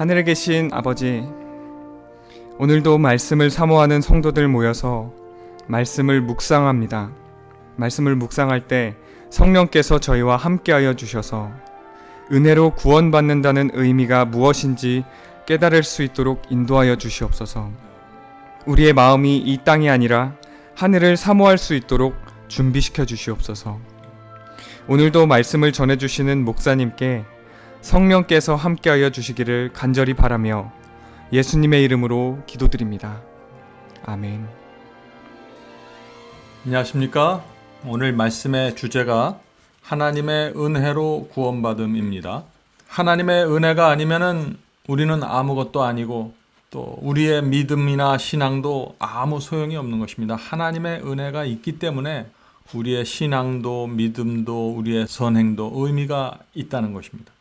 하늘에 계신 아버지, 오늘도 말씀을 사모하는 성도들 모여서 말씀을 묵상합니다. 말씀을 묵상할 때 성령께서 저희와 함께하여 주셔서 은혜로 구원받는다는 의미가 무엇인지 깨달을 수 있도록 인도하여 주시옵소서. 우리의 마음이 이 땅이 아니라 하늘을 사모할 수 있도록 준비시켜 주시옵소서. 오늘도 말씀을 전해주시는 목사님께 성령께서 함께하여 주시기를 간절히 바라며 예수님의 이름으로 기도드립니다. 아멘. 안녕하십니까? 오늘 말씀의 주제가 하나님의 은혜로 구원받음입니다. 하나님의 은혜가 아니면은 우리는 아무것도 아니고 또 우리의 믿음이나 신앙도 아무 소용이 없는 것입니다. 하나님의 은혜가 있기 때문에 우리의 신앙도 믿음도 우리의 선행도 의미가 있다는 것입니다.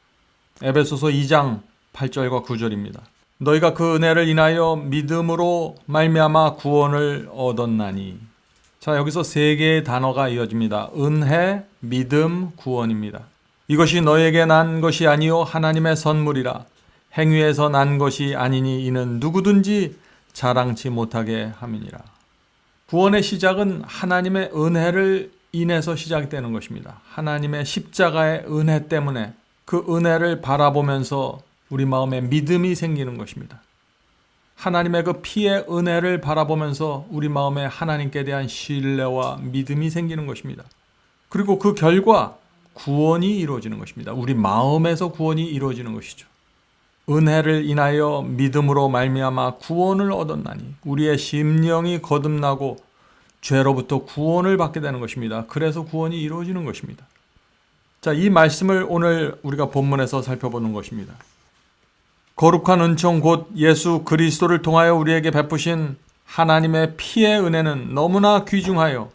에베소서 2장 8절과 9절입니다. 너희가 그 은혜를 인하여 믿음으로 말미암아 구원을 얻었나니. 자, 여기서 세 개의 단어가 이어집니다. 은혜, 믿음, 구원입니다. 이것이 너에게 난 것이 아니요 하나님의 선물이라. 행위에서 난 것이 아니니 이는 누구든지 자랑치 못하게 함이니라. 구원의 시작은 하나님의 은혜를 인해서 시작되는 것입니다. 하나님의 십자가의 은혜 때문에 그 은혜를 바라보면서 우리 마음에 믿음이 생기는 것입니다. 하나님의 그 피의 은혜를 바라보면서 우리 마음에 하나님께 대한 신뢰와 믿음이 생기는 것입니다. 그리고 그 결과 구원이 이루어지는 것입니다. 우리 마음에서 구원이 이루어지는 것이죠. 은혜를 인하여 믿음으로 말미암아 구원을 얻었나니 우리의 심령이 거듭나고 죄로부터 구원을 받게 되는 것입니다. 그래서 구원이 이루어지는 것입니다. 자, 이 말씀을 오늘 우리가 본문에서 살펴보는 것입니다. 거룩한 은총 곧 예수 그리스도를 통하여 우리에게 베푸신 하나님의 피의 은혜는 너무나 귀중하여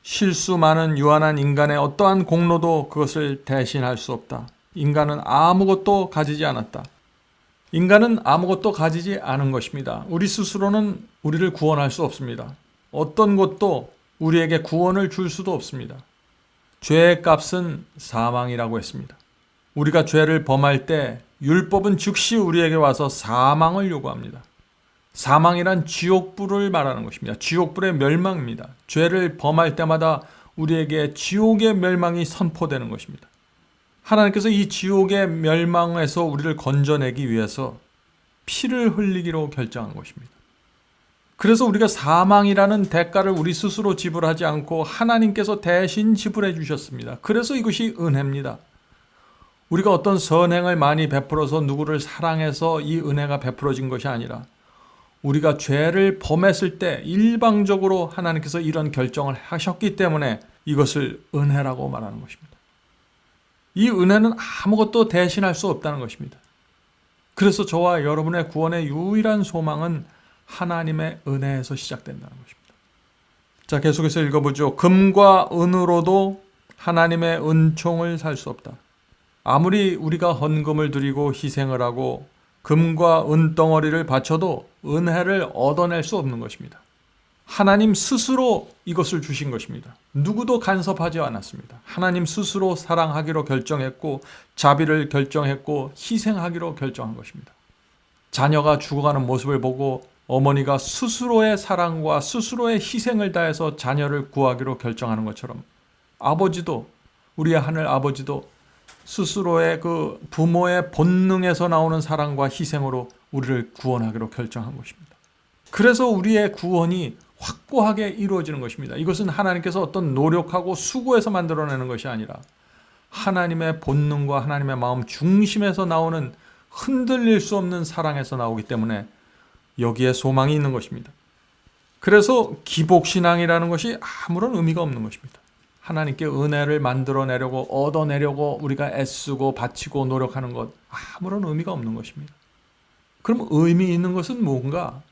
실수 많은 유한한 인간의 어떠한 공로도 그것을 대신할 수 없다. 인간은 아무것도 가지지 않았다. 인간은 아무것도 가지지 않은 것입니다. 우리 스스로는 우리를 구원할 수 없습니다. 어떤 것도 우리에게 구원을 줄 수도 없습니다. 죄의 값은 사망이라고 했습니다. 우리가 죄를 범할 때 율법은 즉시 우리에게 와서 사망을 요구합니다. 사망이란 지옥불을 말하는 것입니다. 지옥불의 멸망입니다. 죄를 범할 때마다 우리에게 지옥의 멸망이 선포되는 것입니다. 하나님께서 이 지옥의 멸망에서 우리를 건져내기 위해서 피를 흘리기로 결정한 것입니다. 그래서 우리가 사망이라는 대가를 우리 스스로 지불하지 않고 하나님께서 대신 지불해 주셨습니다. 그래서 이것이 은혜입니다. 우리가 어떤 선행을 많이 베풀어서 누구를 사랑해서 이 은혜가 베풀어진 것이 아니라 우리가 죄를 범했을 때 일방적으로 하나님께서 이런 결정을 하셨기 때문에 이것을 은혜라고 말하는 것입니다. 이 은혜는 아무것도 대신할 수 없다는 것입니다. 그래서 저와 여러분의 구원의 유일한 소망은 하나님의 은혜에서 시작된다는 것입니다. 자, 계속해서 읽어보죠. 금과 은으로도 하나님의 은총을 살 수 없다. 아무리 우리가 헌금을 드리고 희생을 하고 금과 은덩어리를 바쳐도 은혜를 얻어낼 수 없는 것입니다. 하나님 스스로 이것을 주신 것입니다. 누구도 간섭하지 않았습니다. 하나님 스스로 사랑하기로 결정했고 자비를 결정했고 희생하기로 결정한 것입니다. 자녀가 죽어가는 모습을 보고 어머니가 스스로의 사랑과 스스로의 희생을 다해서 자녀를 구하기로 결정하는 것처럼 아버지도, 우리의 하늘 아버지도 스스로의 그 부모의 본능에서 나오는 사랑과 희생으로 우리를 구원하기로 결정한 것입니다. 그래서 우리의 구원이 확고하게 이루어지는 것입니다. 이것은 하나님께서 어떤 노력하고 수고해서 만들어내는 것이 아니라 하나님의 본능과 하나님의 마음 중심에서 나오는 흔들릴 수 없는 사랑에서 나오기 때문에 여기에 소망이 있는 것입니다. 그래서 기복신앙이라는 것이 아무런 의미가 없는 것입니다. 하나님께 은혜를 만들어내려고 얻어내려고 우리가 애쓰고 바치고 노력하는 것 아무런 의미가 없는 것입니다. 그럼 의미 있는 것은 뭔가?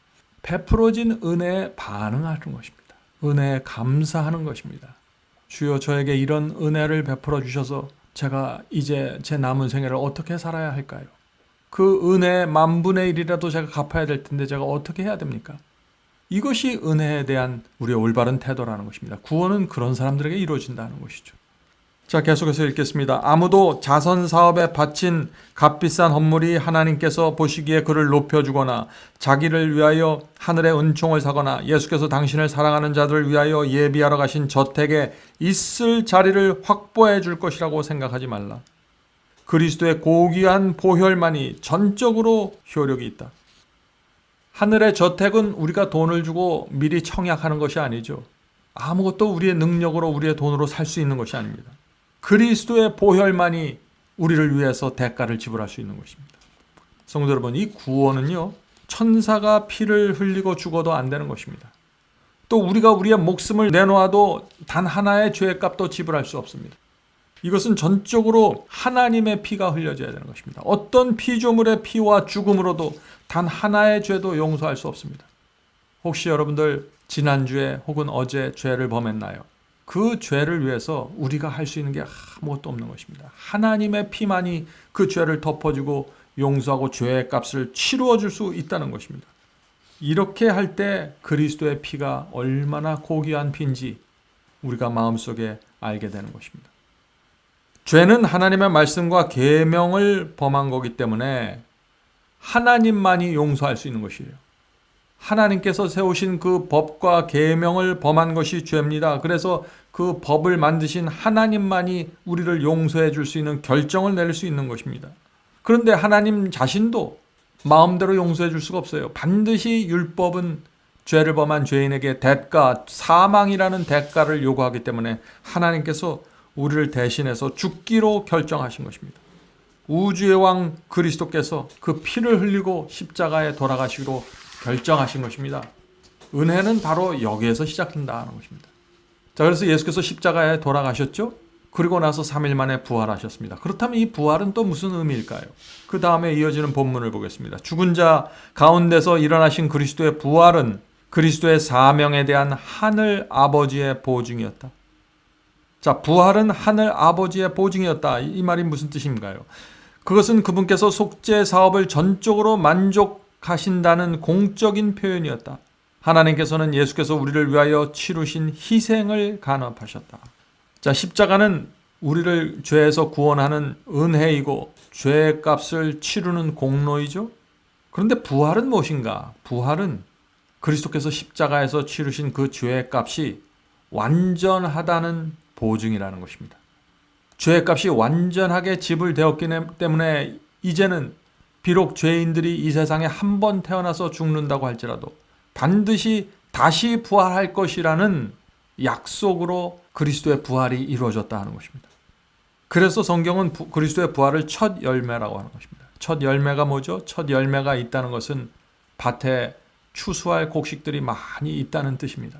베풀어진 은혜에 반응하는 것입니다. 은혜에 감사하는 것입니다. 주여 저에게 이런 은혜를 베풀어 주셔서 제가 이제 제 남은 생애를 어떻게 살아야 할까요? 그 은혜의 10,000분의 1이라도 제가 갚아야 될 텐데 제가 어떻게 해야 됩니까? 이것이 은혜에 대한 우리의 올바른 태도라는 것입니다. 구원은 그런 사람들에게 이루어진다는 것이죠. 자, 계속해서 읽겠습니다. 아무도 자선 사업에 바친 값비싼 헌물이 하나님께서 보시기에 그를 높여주거나 자기를 위하여 하늘의 은총을 사거나 예수께서 당신을 사랑하는 자들을 위하여 예비하러 가신 저택에 있을 자리를 확보해 줄 것이라고 생각하지 말라. 그리스도의 고귀한 보혈만이 전적으로 효력이 있다. 하늘의 저택은 우리가 돈을 주고 미리 청약하는 것이 아니죠. 아무것도 우리의 능력으로 우리의 돈으로 살 수 있는 것이 아닙니다. 그리스도의 보혈만이 우리를 위해서 대가를 지불할 수 있는 것입니다. 성도 여러분, 이 구원은요, 천사가 피를 흘리고 죽어도 안 되는 것입니다. 또 우리가 우리의 목숨을 내놓아도 단 하나의 죄의 값도 지불할 수 없습니다. 이것은 전적으로 하나님의 피가 흘려져야 되는 것입니다. 어떤 피조물의 피와 죽음으로도 단 하나의 죄도 용서할 수 없습니다. 혹시 여러분들 지난주에 혹은 어제 죄를 범했나요? 그 죄를 위해서 우리가 할 수 있는 게 아무것도 없는 것입니다. 하나님의 피만이 그 죄를 덮어주고 용서하고 죄의 값을 치루어 줄 수 있다는 것입니다. 이렇게 할 때 그리스도의 피가 얼마나 고귀한 피인지 우리가 마음속에 알게 되는 것입니다. 죄는 하나님의 말씀과 계명을 범한 거기 때문에 하나님만이 용서할 수 있는 것이에요. 하나님께서 세우신 그 법과 계명을 범한 것이 죄입니다. 그래서 그 법을 만드신 하나님만이 우리를 용서해 줄 수 있는 결정을 내릴 수 있는 것입니다. 그런데 하나님 자신도 마음대로 용서해 줄 수가 없어요. 반드시 율법은 죄를 범한 죄인에게 대가, 사망이라는 대가를 요구하기 때문에 하나님께서 우리를 대신해서 죽기로 결정하신 것입니다. 우주의 왕 그리스도께서 그 피를 흘리고 십자가에 돌아가시기로 결정하신 것입니다. 은혜는 바로 여기에서 시작된다는 것입니다. 자, 그래서 예수께서 십자가에 돌아가셨죠? 그리고 나서 3일 만에 부활하셨습니다. 그렇다면 이 부활은 또 무슨 의미일까요? 그 다음에 이어지는 본문을 보겠습니다. 죽은 자 가운데서 일어나신 그리스도의 부활은 그리스도의 사명에 대한 하늘 아버지의 보증이었다. 자, 부활은 하늘 아버지의 보증이었다. 이 말이 무슨 뜻인가요? 그것은 그분께서 속죄 사업을 전적으로 만족하신다는 공적인 표현이었다. 하나님께서는 예수께서 우리를 위하여 치루신 희생을 간업하셨다. 자, 십자가는 우리를 죄에서 구원하는 은혜이고 죄의 값을 치르는 공로이죠. 그런데 부활은 무엇인가? 부활은 그리스도께서 십자가에서 치르신 그 죄의 값이 완전하다는 보증이라는 것입니다. 죄의 값이 완전하게 지불되었기 때문에 이제는 비록 죄인들이 이 세상에 한 번 태어나서 죽는다고 할지라도 반드시 다시 부활할 것이라는 약속으로 그리스도의 부활이 이루어졌다 하는 것입니다. 그래서 성경은 그리스도의 부활을 첫 열매라고 하는 것입니다. 첫 열매가 뭐죠? 첫 열매가 있다는 것은 밭에 추수할 곡식들이 많이 있다는 뜻입니다.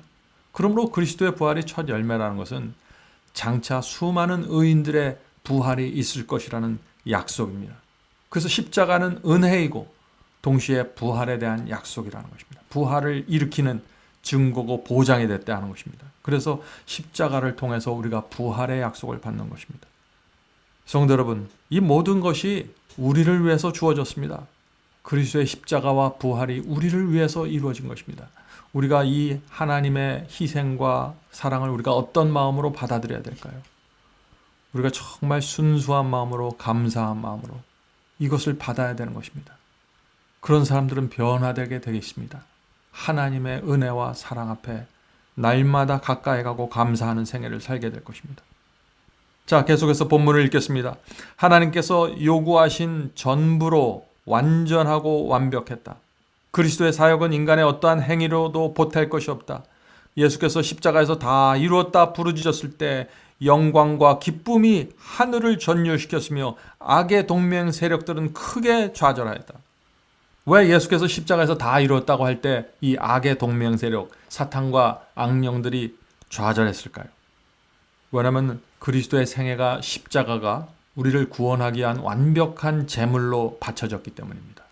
그러므로 그리스도의 부활이 첫 열매라는 것은 장차 수많은 의인들의 부활이 있을 것이라는 약속입니다. 그래서 십자가는 은혜이고 동시에 부활에 대한 약속이라는 것입니다. 부활을 일으키는 증거고 보장이 됐다 하는 것입니다. 그래서 십자가를 통해서 우리가 부활의 약속을 받는 것입니다. 성도 여러분, 이 모든 것이 우리를 위해서 주어졌습니다. 그리스도의 십자가와 부활이 우리를 위해서 이루어진 것입니다. 우리가 이 하나님의 희생과 사랑을 우리가 어떤 마음으로 받아들여야 될까요? 우리가 정말 순수한 마음으로, 감사한 마음으로 이것을 받아야 되는 것입니다. 그런 사람들은 변화되게 되겠습니다. 하나님의 은혜와 사랑 앞에 날마다 가까이 가고 감사하는 생애를 살게 될 것입니다. 자, 계속해서 본문을 읽겠습니다. 하나님께서 요구하신 전부로 완전하고 완벽했다. 그리스도의 사역은 인간의 어떠한 행위로도 보탤 것이 없다. 예수께서 십자가에서 다 이루었다 부르짖었을 때 영광과 기쁨이 하늘을 전율시켰으며 악의 동맹 세력들은 크게 좌절하였다. 왜 예수께서 십자가에서 다 이루었다고 할 때 이 악의 동맹 세력, 사탄과 악령들이 좌절했을까요? 왜냐하면 그리스도의 생애가, 십자가가 우리를 구원하기 위한 완벽한 제물로 바쳐졌기 때문입니다.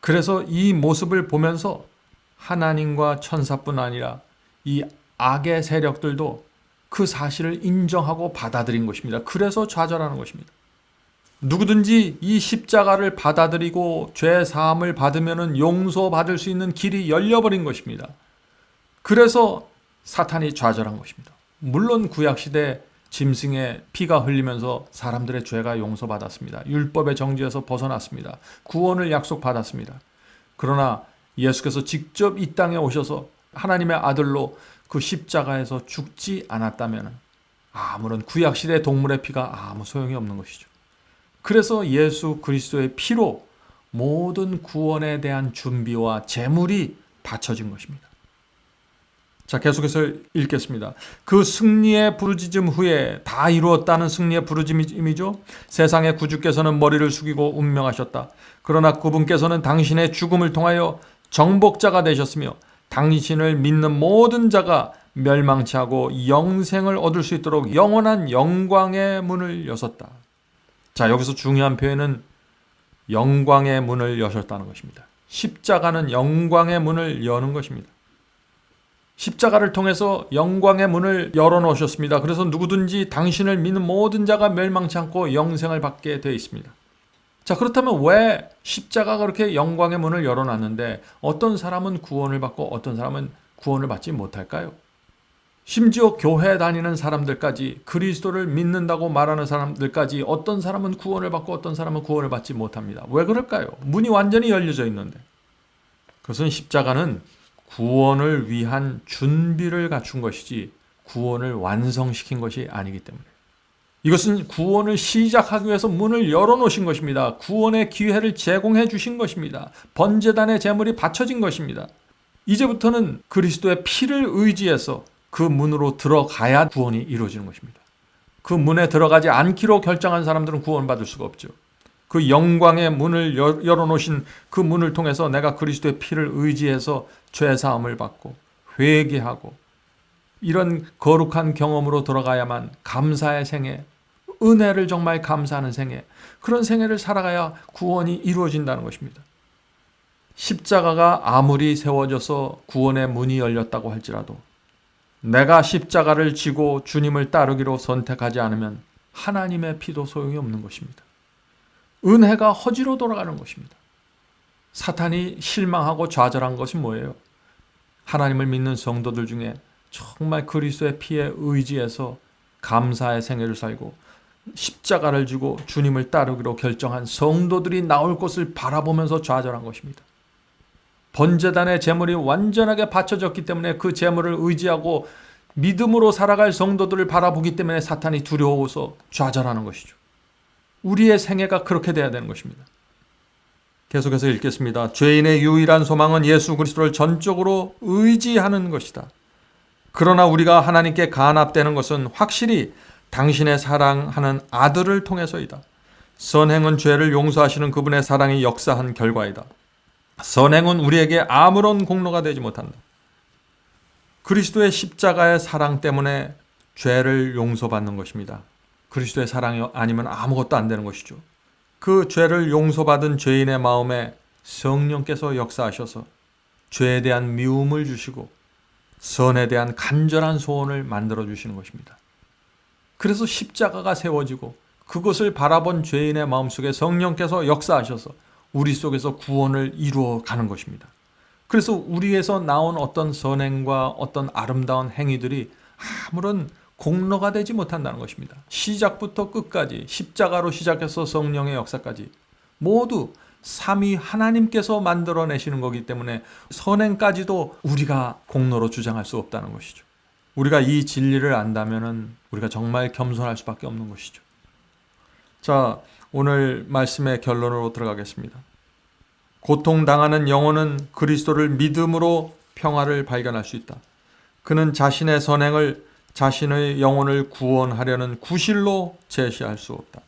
그래서 이 모습을 보면서 하나님과 천사뿐 아니라 이 악의 세력들도 그 사실을 인정하고 받아들인 것입니다. 그래서 좌절하는 것입니다. 누구든지 이 십자가를 받아들이고 죄 사함을 받으면 용서받을 수 있는 길이 열려버린 것입니다. 그래서 사탄이 좌절한 것입니다. 물론 구약시대 짐승의 피가 흘리면서 사람들의 죄가 용서받았습니다. 율법의 정죄에서 벗어났습니다. 구원을 약속받았습니다. 그러나 예수께서 직접 이 땅에 오셔서 하나님의 아들로 그 십자가에서 죽지 않았다면 아무런 구약시대 동물의 피가 아무 소용이 없는 것이죠. 그래서 예수 그리스도의 피로 모든 구원에 대한 준비와 제물이 바쳐진 것입니다. 자, 계속해서 읽겠습니다. 그 승리의 부르짖음 후에 다 이루었다는 승리의 부르짖음이죠. 세상의 구주께서는 머리를 숙이고 운명하셨다. 그러나 그분께서는 당신의 죽음을 통하여 정복자가 되셨으며 당신을 믿는 모든 자가 멸망치 않고 영생을 얻을 수 있도록 영원한 영광의 문을 여셨다. 자, 여기서 중요한 표현은 영광의 문을 여셨다는 것입니다. 십자가는 영광의 문을 여는 것입니다. 십자가를 통해서 영광의 문을 열어놓으셨습니다. 그래서 누구든지 당신을 믿는 모든 자가 멸망치 않고 영생을 받게 되어 있습니다. 자, 그렇다면 왜 십자가가 그렇게 영광의 문을 열어놨는데 어떤 사람은 구원을 받고 어떤 사람은 구원을 받지 못할까요? 심지어 교회 다니는 사람들까지, 그리스도를 믿는다고 말하는 사람들까지 어떤 사람은 구원을 받고 어떤 사람은 구원을 받지 못합니다. 왜 그럴까요? 문이 완전히 열려져 있는데. 그것은 십자가는 구원을 위한 준비를 갖춘 것이지 구원을 완성시킨 것이 아니기 때문에. 이것은 구원을 시작하기 위해서 문을 열어놓으신 것입니다. 구원의 기회를 제공해 주신 것입니다. 번제단의 제물이 바쳐진 것입니다. 이제부터는 그리스도의 피를 의지해서 그 문으로 들어가야 구원이 이루어지는 것입니다. 그 문에 들어가지 않기로 결정한 사람들은 구원받을 수가 없죠. 그 영광의 문을 열어놓으신 그 문을 통해서 내가 그리스도의 피를 의지해서 죄사함을 받고 회개하고 이런 거룩한 경험으로 들어가야만 감사의 생애, 은혜를 정말 감사하는 생애, 그런 생애를 살아가야 구원이 이루어진다는 것입니다. 십자가가 아무리 세워져서 구원의 문이 열렸다고 할지라도 내가 십자가를 지고 주님을 따르기로 선택하지 않으면 하나님의 피도 소용이 없는 것입니다. 은혜가 허지로 돌아가는 것입니다. 사탄이 실망하고 좌절한 것이 뭐예요? 하나님을 믿는 성도들 중에 정말 그리스도의 피에 의지해서 감사의 생애를 살고 십자가를 지고 주님을 따르기로 결정한 성도들이 나올 것을 바라보면서 좌절한 것입니다. 번제단의 제물이 완전하게 바쳐졌기 때문에 그 제물을 의지하고 믿음으로 살아갈 성도들을 바라보기 때문에 사탄이 두려워서 좌절하는 것이죠. 우리의 생애가 그렇게 돼야 되는 것입니다. 계속해서 읽겠습니다. 죄인의 유일한 소망은 예수 그리스도를 전적으로 의지하는 것이다. 그러나 우리가 하나님께 간합되는 것은 확실히 당신의 사랑하는 아들을 통해서이다. 선행은 죄를 용서하시는 그분의 사랑이 역사한 결과이다. 선행은 우리에게 아무런 공로가 되지 못한다. 그리스도의 십자가의 사랑 때문에 죄를 용서받는 것입니다. 그리스도의 사랑이 아니면 아무것도 안 되는 것이죠. 그 죄를 용서받은 죄인의 마음에 성령께서 역사하셔서 죄에 대한 미움을 주시고 선에 대한 간절한 소원을 만들어 주시는 것입니다. 그래서 십자가가 세워지고 그것을 바라본 죄인의 마음속에 성령께서 역사하셔서 우리 속에서 구원을 이루어 가는 것입니다. 그래서 우리에서 나온 어떤 선행과 어떤 아름다운 행위들이 아무런 공로가 되지 못한다는 것입니다. 시작부터 끝까지 십자가로 시작해서 성령의 역사까지 모두 삼위 하나님께서 만들어내시는 거기 때문에 선행까지도 우리가 공로로 주장할 수 없다는 것이죠. 우리가 이 진리를 안다면 우리가 정말 겸손할 수밖에 없는 것이죠. 자, 오늘 말씀의 결론으로 들어가겠습니다. 고통당하는 영혼은 그리스도를 믿음으로 평화를 발견할 수 있다. 그는 자신의 선행을 자신의 영혼을 구원하려는 구실로 제시할 수 없다.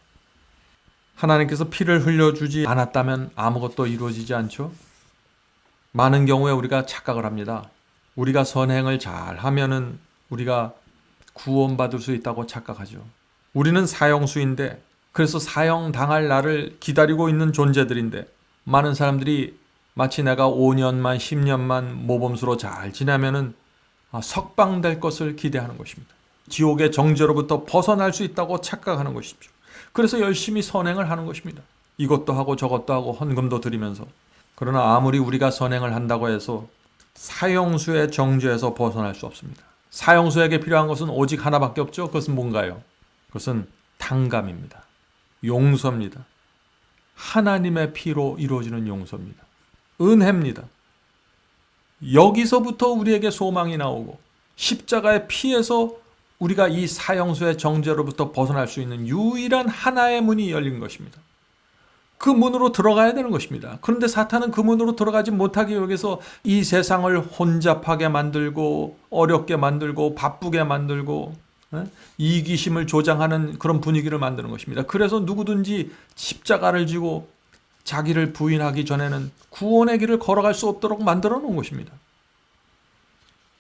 하나님께서 피를 흘려주지 않았다면 아무것도 이루어지지 않죠. 많은 경우에 우리가 착각을 합니다. 우리가 선행을 잘 하면은 우리가 구원받을 수 있다고 착각하죠. 우리는 사형수인데, 그래서 사형당할 날을 기다리고 있는 존재들인데, 많은 사람들이 마치 내가 5년만 10년만 모범수로 잘 지나면은 석방될 것을 기대하는 것입니다. 지옥의 정죄로부터 벗어날 수 있다고 착각하는 것이죠. 그래서 열심히 선행을 하는 것입니다. 이것도 하고 저것도 하고 헌금도 드리면서. 그러나 아무리 우리가 선행을 한다고 해서 사형수의 정죄에서 벗어날 수 없습니다. 사형수에게 필요한 것은 오직 하나밖에 없죠. 그것은 뭔가요? 그것은 탕감입니다. 용서입니다. 하나님의 피로 이루어지는 용서입니다. 은혜입니다. 여기서부터 우리에게 소망이 나오고 십자가의 피에서 우리가 이 사형수의 정죄로부터 벗어날 수 있는 유일한 하나의 문이 열린 것입니다. 그 문으로 들어가야 되는 것입니다. 그런데 사탄은 그 문으로 들어가지 못하기 위해서 이 세상을 혼잡하게 만들고 어렵게 만들고 바쁘게 만들고 이기심을 조장하는 그런 분위기를 만드는 것입니다. 그래서 누구든지 십자가를 지고 자기를 부인하기 전에는 구원의 길을 걸어갈 수 없도록 만들어 놓은 것입니다.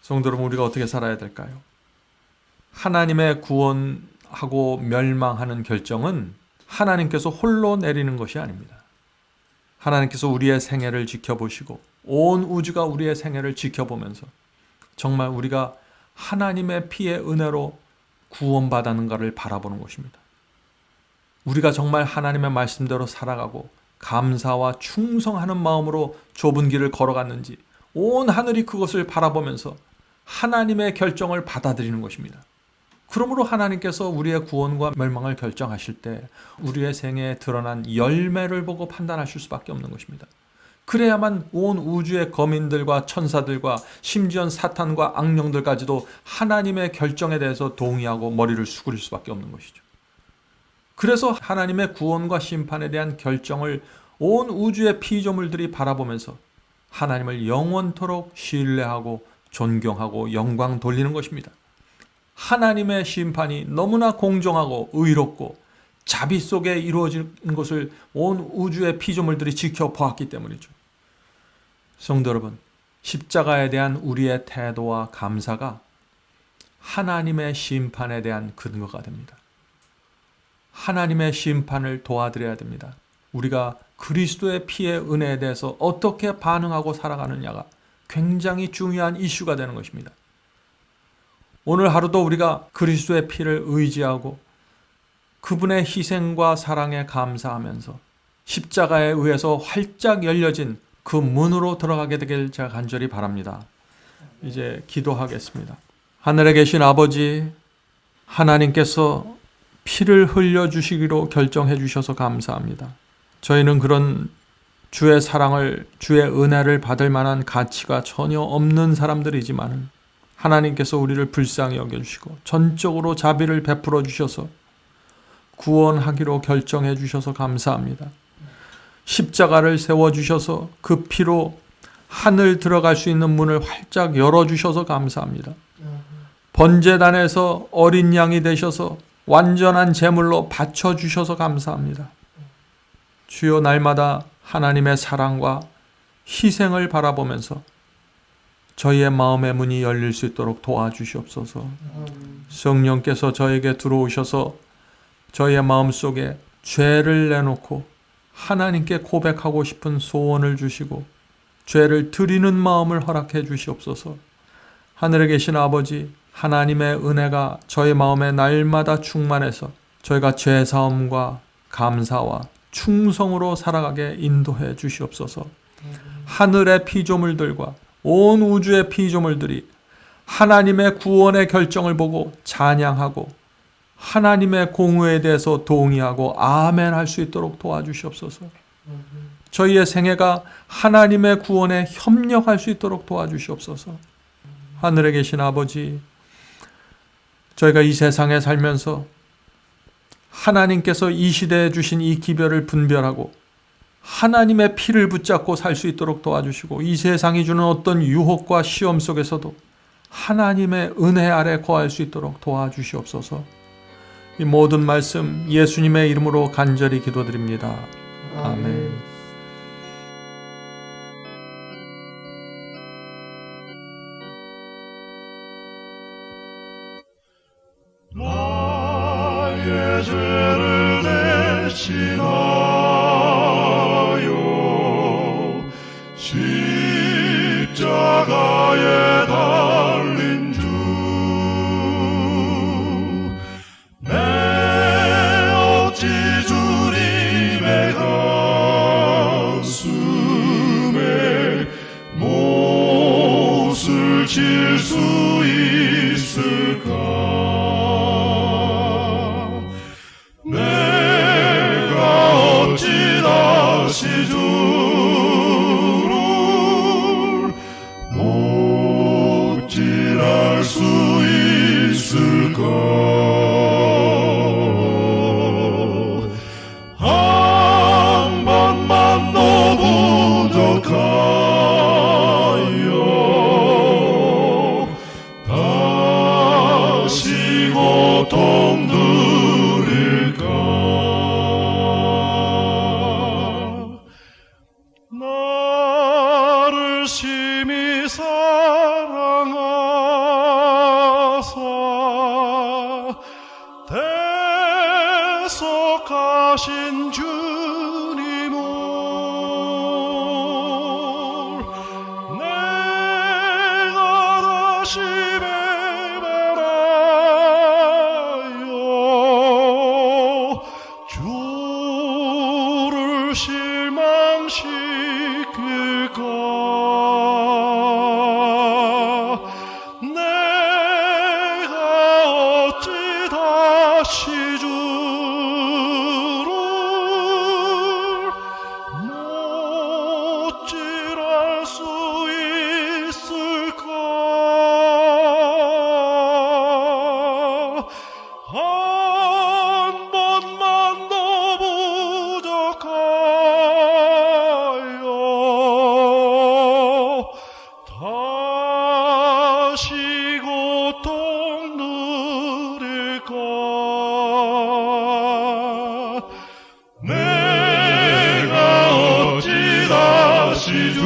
성도 여러분, 우리가 어떻게 살아야 될까요? 하나님의 구원하고 멸망하는 결정은 하나님께서 홀로 내리는 것이 아닙니다. 하나님께서 우리의 생애를 지켜보시고 온 우주가 우리의 생애를 지켜보면서 정말 우리가 하나님의 피의 은혜로 구원받았는가를 바라보는 것입니다. 우리가 정말 하나님의 말씀대로 살아가고 감사와 충성하는 마음으로 좁은 길을 걸어갔는지 온 하늘이 그것을 바라보면서 하나님의 결정을 받아들이는 것입니다. 그러므로 하나님께서 우리의 구원과 멸망을 결정하실 때 우리의 생애에 드러난 열매를 보고 판단하실 수밖에 없는 것입니다. 그래야만 온 우주의 거민들과 천사들과 심지어 사탄과 악령들까지도 하나님의 결정에 대해서 동의하고 머리를 숙일 수밖에 없는 것이죠. 그래서 하나님의 구원과 심판에 대한 결정을 온 우주의 피조물들이 바라보면서 하나님을 영원토록 신뢰하고 존경하고 영광 돌리는 것입니다. 하나님의 심판이 너무나 공정하고 의롭고 자비 속에 이루어진 것을 온 우주의 피조물들이 지켜보았기 때문이죠. 성도 여러분, 십자가에 대한 우리의 태도와 감사가 하나님의 심판에 대한 근거가 됩니다. 하나님의 심판을 도와드려야 됩니다. 우리가 그리스도의 피의 은혜에 대해서 어떻게 반응하고 살아가느냐가 굉장히 중요한 이슈가 되는 것입니다. 오늘 하루도 우리가 그리스도의 피를 의지하고 그분의 희생과 사랑에 감사하면서 십자가에 의해서 활짝 열려진 그 문으로 들어가게 되길 제가 간절히 바랍니다. 이제 기도하겠습니다. 하늘에 계신 아버지, 하나님께서 피를 흘려주시기로 결정해 주셔서 감사합니다. 저희는 그런 주의 사랑을, 주의 은혜를 받을 만한 가치가 전혀 없는 사람들이지만 하나님께서 우리를 불쌍히 여겨주시고 전적으로 자비를 베풀어 주셔서 구원하기로 결정해 주셔서 감사합니다. 십자가를 세워주셔서 그 피로 하늘 들어갈 수 있는 문을 활짝 열어주셔서 감사합니다. 번제단에서 어린 양이 되셔서 완전한 제물로 바쳐주셔서 감사합니다. 주여, 날마다 하나님의 사랑과 희생을 바라보면서 저희의 마음의 문이 열릴 수 있도록 도와주시옵소서. 성령께서 저에게 들어오셔서 저희의 마음속에 죄를 내놓고 하나님께 고백하고 싶은 소원을 주시고 죄를 드리는 마음을 허락해 주시옵소서. 하늘에 계신 아버지, 하나님의 은혜가 저희 마음에 날마다 충만해서 저희가 죄사함과 감사와 충성으로 살아가게 인도해 주시옵소서. 하늘의 피조물들과 온 우주의 피조물들이 하나님의 구원의 결정을 보고 찬양하고 하나님의 공의에 대해서 동의하고 아멘 할 수 있도록 도와주시옵소서. 저희의 생애가 하나님의 구원에 협력할 수 있도록 도와주시옵소서. 하늘에 계신 아버지, 저희가 이 세상에 살면서 하나님께서 이 시대에 주신 이 기별을 분별하고 하나님의 피를 붙잡고 살 수 있도록 도와주시고 이 세상이 주는 어떤 유혹과 시험 속에서도 하나님의 은혜 아래 거할 수 있도록 도와주시옵소서. 이 모든 말씀 예수님의 이름으로 간절히 기도드립니다. 아멘. 나의 죄를 대신하여 십자가에 달린 주, 내 어찌 주님의 가슴에 못을 칠 수 있을까? 나를 심히 사랑하사 대속하신 주님을 내가 다시 배반하여 주를 실망시킬까. 내가 어찌 다시 주를 못질할 수 있을까. 한 번만 더 부족하여 다시 고통 누릴까. 내가 어찌 다시 주